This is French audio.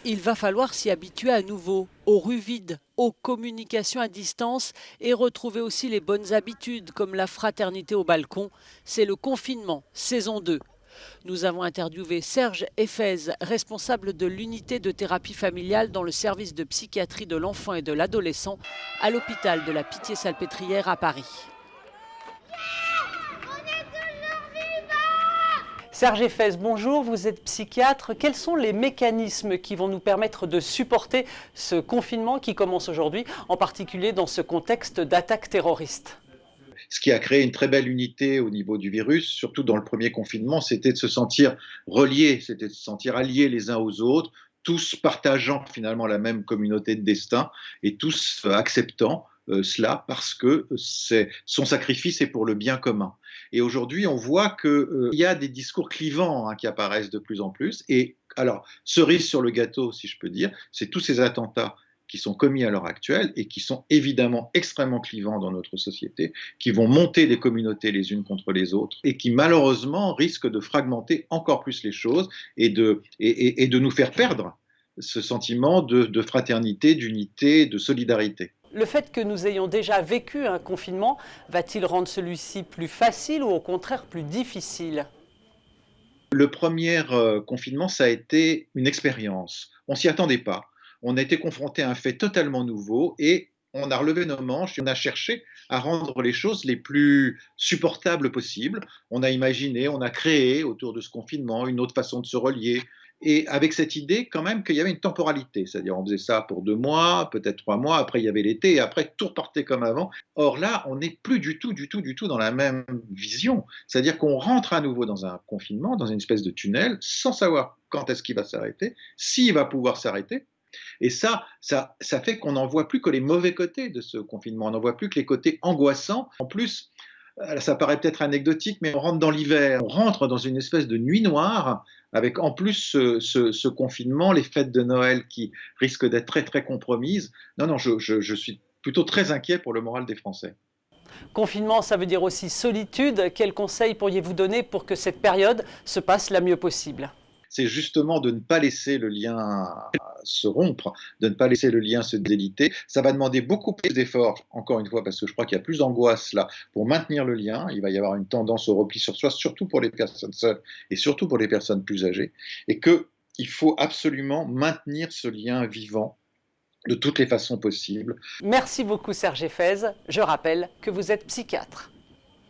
Il va falloir s'y habituer à nouveau, aux rues vides, aux communications à distance et retrouver aussi les bonnes habitudes comme la fraternité au balcon. C'est le confinement, saison 2. Nous avons interviewé Serge Effez, responsable de l'unité de thérapie familiale dans le service de psychiatrie de l'enfant et de l'adolescent à l'hôpital de la Pitié-Salpêtrière à Paris. Serge Effez, bonjour, vous êtes psychiatre. Quels sont les mécanismes qui vont nous permettre de supporter ce confinement qui commence aujourd'hui, en particulier dans ce contexte d'attaque terroriste ? Ce qui a créé une très belle unité au niveau du virus, surtout dans le premier confinement, c'était de se sentir reliés, c'était de se sentir alliés les uns aux autres, tous partageant finalement la même communauté de destin et tous acceptant cela parce que son sacrifice est pour le bien commun. Et aujourd'hui, on voit qu'il y a des discours clivants qui apparaissent de plus en plus. Et alors, cerise sur le gâteau, si je peux dire, c'est tous ces attentats qui sont commis à l'heure actuelle et qui sont évidemment extrêmement clivants dans notre société, qui vont monter des communautés les unes contre les autres et qui malheureusement risquent de fragmenter encore plus les choses et de nous faire perdre ce sentiment de fraternité, d'unité, de solidarité. Le fait que nous ayons déjà vécu un confinement, va-t-il rendre celui-ci plus facile ou au contraire plus difficile ? Le premier confinement, ça a été une expérience. On ne s'y attendait pas. On a été confronté à un fait totalement nouveau et on a relevé nos manches et on a cherché à rendre les choses les plus supportables possibles. On a imaginé, on a créé autour de ce confinement une autre façon de se relier. Et avec cette idée quand même qu'il y avait une temporalité, c'est-à-dire on faisait ça pour 2 mois, peut-être 3 mois, après il y avait l'été et après tout repartait comme avant. Or là, on n'est plus du tout dans la même vision. C'est-à-dire qu'on rentre à nouveau dans un confinement, dans une espèce de tunnel, sans savoir quand est-ce qu'il va s'arrêter, s'il va pouvoir s'arrêter. Et ça fait qu'on n'en voit plus que les mauvais côtés de ce confinement, on n'en voit plus que les côtés angoissants. En plus, ça paraît peut-être anecdotique, mais on rentre dans l'hiver, on rentre dans une espèce de nuit noire, avec en plus ce confinement, les fêtes de Noël qui risquent d'être très très compromises. Non, je suis plutôt très inquiet pour le moral des Français. Confinement, ça veut dire aussi solitude. Quels conseils pourriez-vous donner pour que cette période se passe la mieux possible ? C'est justement de ne pas laisser le lien se rompre, de ne pas laisser le lien se déliter. Ça va demander beaucoup plus d'efforts, encore une fois, parce que je crois qu'il y a plus d'angoisse là pour maintenir le lien. Il va y avoir une tendance au repli sur soi, surtout pour les personnes seules et surtout pour les personnes plus âgées. Et qu'il faut absolument maintenir ce lien vivant de toutes les façons possibles. Merci beaucoup Serge Effez. Je rappelle que vous êtes psychiatre.